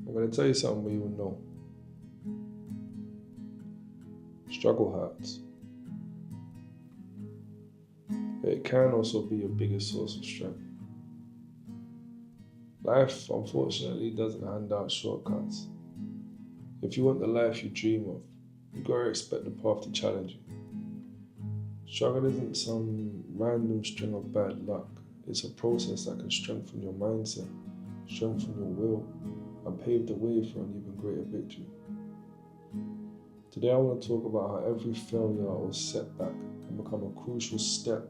I'm going to tell you something we all know. Struggle hurts. But it can also be your biggest source of strength. Life, unfortunately, doesn't hand out shortcuts. If you want the life you dream of, you gotta expect the path to challenge you. Struggle isn't some random string of bad luck. It's a process that can strengthen your mindset, strengthen your will, and pave the way for an even greater victory. Today I want to talk about how every failure or setback can become a crucial step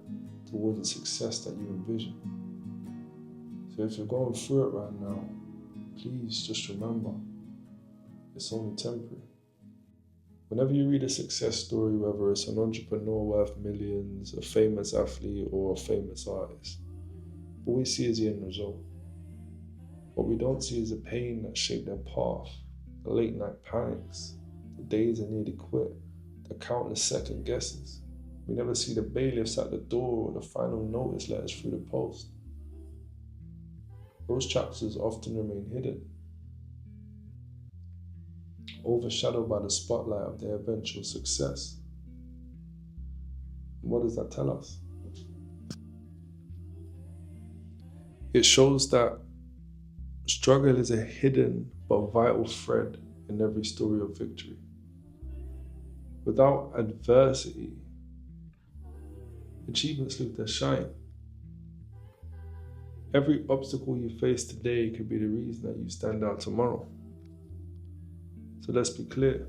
towards the success that you envision. So if you're going through it right now, please just remember, it's only temporary. Whenever you read a success story, whether it's an entrepreneur worth millions, a famous athlete, or a famous artist, all we see is the end result. What we don't see is the pain that shaped their path, the late night panics, the days they nearly quit, the countless second guesses. We never see the bailiffs at the door or the final notice letters through the post. Those chapters often remain hidden, overshadowed by the spotlight of their eventual success. And what does that tell us? It shows that struggle is a hidden but vital thread in every story of victory. Without adversity, achievements lose their shine. Every obstacle you face today could be the reason that you stand out tomorrow. So let's be clear.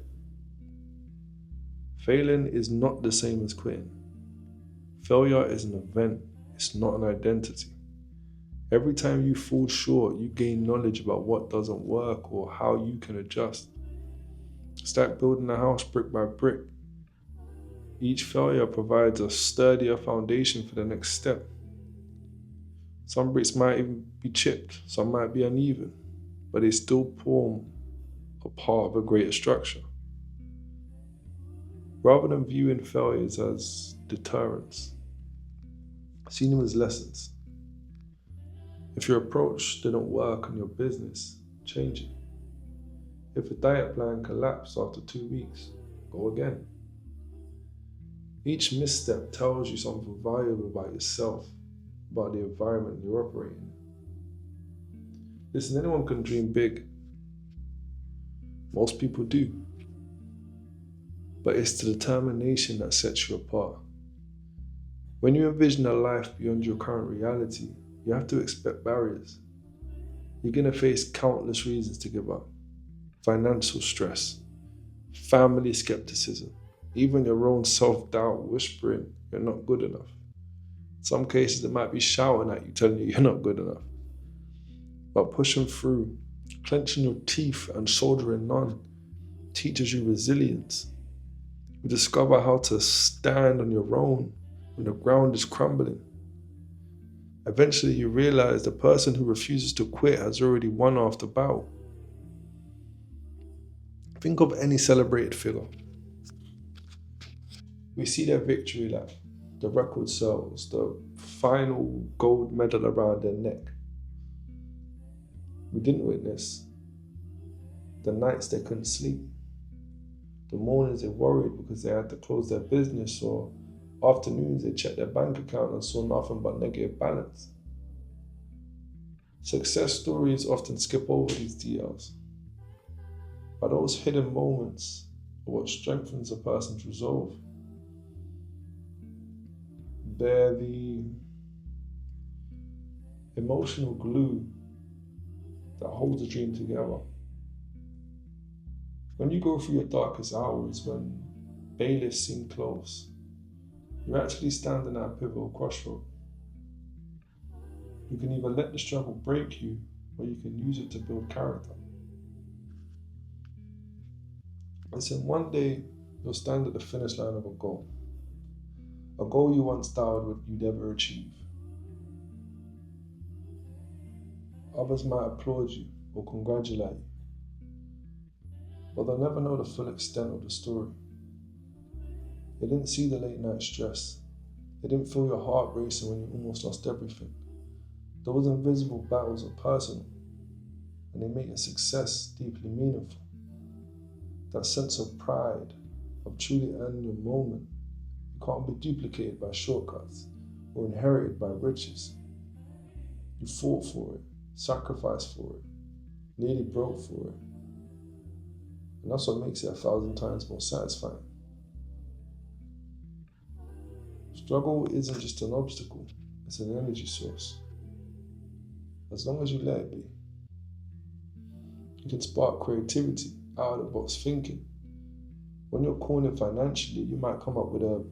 Failing is not the same as quitting. Failure is an event, it's not an identity. Every time you fall short, you gain knowledge about what doesn't work or how you can adjust. It's like building a house brick by brick. Each failure provides a sturdier foundation for the next step. Some bricks might even be chipped, some might be uneven, but they still form a part of a greater structure. Rather than viewing failures as deterrents, see them as lessons. If your approach didn't work on your business, change it. If a diet plan collapsed after 2 weeks, go again. Each misstep tells you something valuable about yourself, about the environment you're operating in. Listen, anyone can dream big. Most people do. But it's the determination that sets you apart. When you envision a life beyond your current reality, you have to expect barriers. You're going to face countless reasons to give up. Financial stress, family skepticism, even your own self-doubt whispering you're not good enough. In some cases, it might be shouting at you, telling you you're not good enough. But pushing through, clenching your teeth and soldiering on teaches you resilience. You discover how to stand on your own when the ground is crumbling. Eventually, you realize the person who refuses to quit has already won half the battle. Think of any celebrated figure. We see their victory lap, the record sales, the final gold medal around their neck. We didn't witness the nights they couldn't sleep, the mornings they worried because they had to close their business, or afternoons they checked their bank account and saw nothing but negative balance. Success stories often skip over these details, but those hidden moments are what strengthens a person's resolve. They're the emotional glue that holds a dream together. When you go through your darkest hours, when bailiffs seem close, you're actually standing at a pivotal crossroad. You can either let the struggle break you, or you can use it to build character. Listen, one day you'll stand at the finish line of a goal you once doubted you'd ever achieve. Others might applaud you or congratulate you, but they'll never know the full extent of the story. They didn't see the late night stress. They didn't feel your heart racing when you almost lost everything. Those invisible battles are personal, and they make a success deeply meaningful. That sense of pride, of truly earning your moment, it can't be duplicated by shortcuts or inherited by riches. You fought for it, sacrificed for it, nearly broke for it. And that's what makes it 1,000 times more satisfying. Struggle isn't just an obstacle, it's an energy source. As long as you let it be, it can spark creativity, out of the box thinking. When you're cornered financially, you might come up with a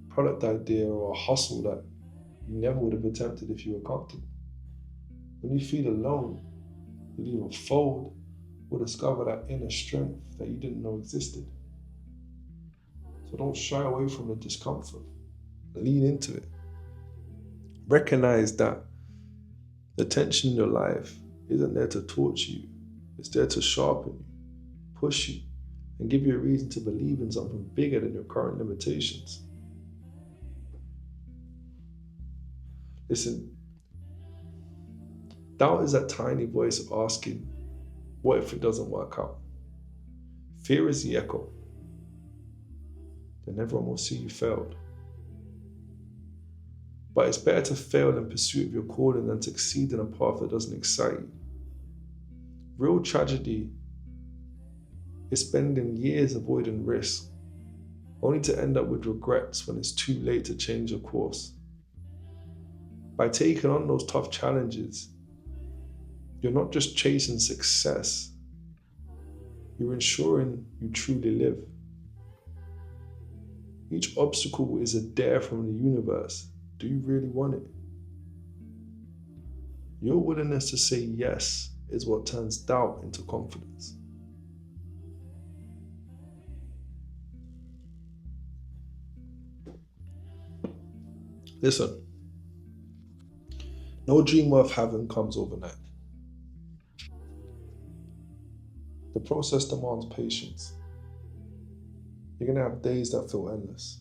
product idea or a hustle that you never would have attempted if you were comfortable. When you feel alone, you'll either fold or discover that inner strength that you didn't know existed. So don't shy away from the discomfort. Lean into it. Recognize that the tension in your life isn't there to torture you. It's there to sharpen you, push you, and give you a reason to believe in something bigger than your current limitations. Listen, doubt is that tiny voice asking, what if it doesn't work out? Fear is the echo. Then everyone will see you failed. But it's better to fail in pursuit of your calling than to succeed in a path that doesn't excite you. Real tragedy is spending years avoiding risk, only to end up with regrets when it's too late to change your course. By taking on those tough challenges, you're not just chasing success, you're ensuring you truly live. Each obstacle is a dare from the universe. Do you really want it? Your willingness to say yes is what turns doubt into confidence. Listen, no dream worth having comes overnight. The process demands patience. You're going to have days that feel endless.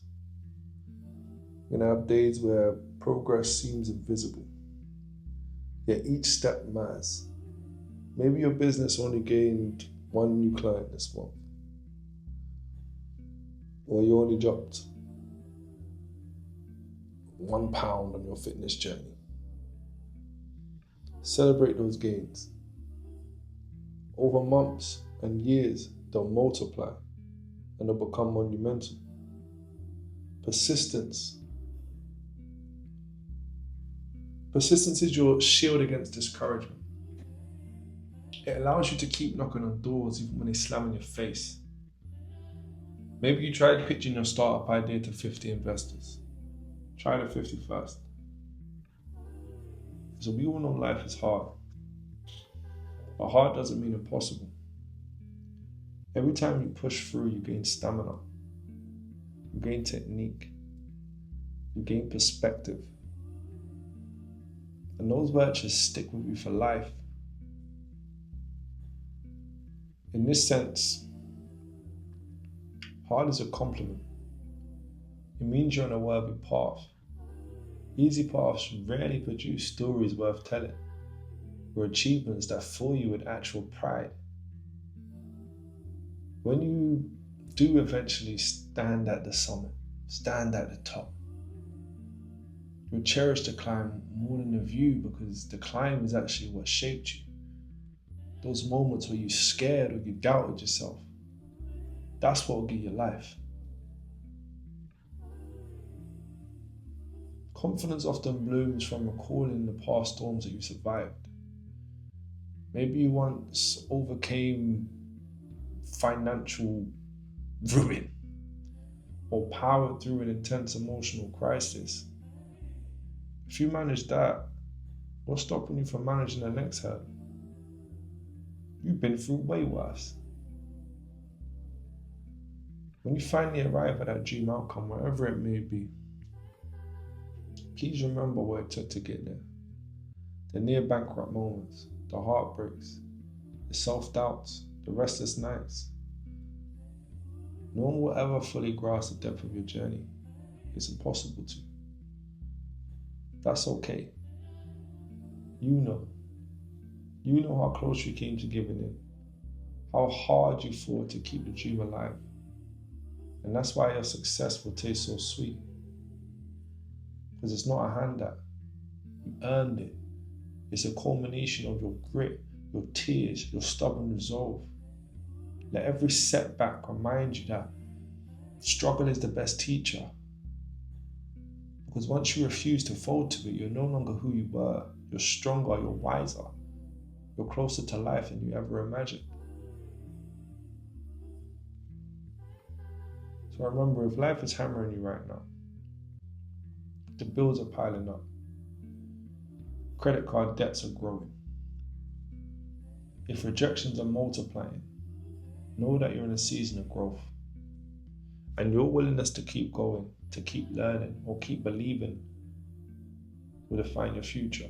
You're going to have days where progress seems invisible. Yet each step matters. Maybe your business only gained one new client this month. Or you only dropped 1 pound on your fitness journey. Celebrate those gains. Over months and years, they'll multiply and they'll become monumental. Persistence is your shield against discouragement. It allows you to keep knocking on doors even when they slam in your face. Maybe you tried pitching your startup idea to 50 investors. Try the 51st. So we all know life is hard. But hard doesn't mean impossible. Every time you push through, you gain stamina. You gain technique. You gain perspective. And those virtues stick with you for life. In this sense, hard is a compliment. It means you're on a worthy path. Easy paths rarely produce stories worth telling, or achievements that fill you with actual pride. When you do eventually stand at the summit, stand at the top, you'll cherish the climb more than the view, because the climb is actually what shaped you. Those moments where you're scared or you doubted yourself, that's what will give you life. Confidence often blooms from recalling the past storms that you survived. Maybe you once overcame financial ruin or powered through an intense emotional crisis. If you manage that, what's stopping you from managing the next hurdle? You've been through way worse. When you finally arrive at that dream outcome, wherever it may be, please remember what it took to get there. The near bankrupt moments, the heartbreaks, the self-doubts, the restless nights. No one will ever fully grasp the depth of your journey. It's impossible to. That's okay. You know. You know how close you came to giving in, how hard you fought to keep the dream alive. And that's why your success will taste so sweet. Because it's not a handout. You earned it. It's a culmination of your grit, your tears, your stubborn resolve. Let every setback remind you that struggle is the best teacher. Because once you refuse to fold to it, you're no longer who you were. You're stronger, you're wiser, you're closer to life than you ever imagined. So remember, if life is hammering you right now, the bills are piling up, credit card debts are growing, if rejections are multiplying, know that you're in a season of growth. And your willingness to keep going, to keep learning, or keep believing will define your future.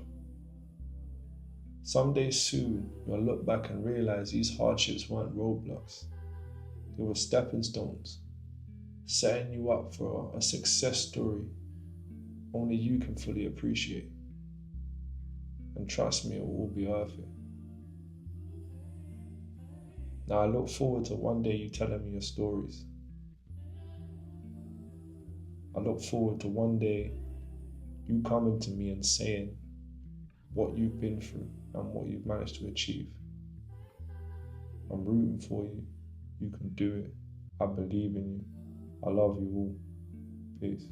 Someday soon, you'll look back and realize these hardships weren't roadblocks. They were stepping stones, setting you up for a success story only you can fully appreciate. And trust me, it will all be worth it. Now I look forward to one day you telling me your stories. I look forward to one day you coming to me and saying what you've been through and what you've managed to achieve. I'm rooting for you. You can do it. I believe in you. I love you all. Peace.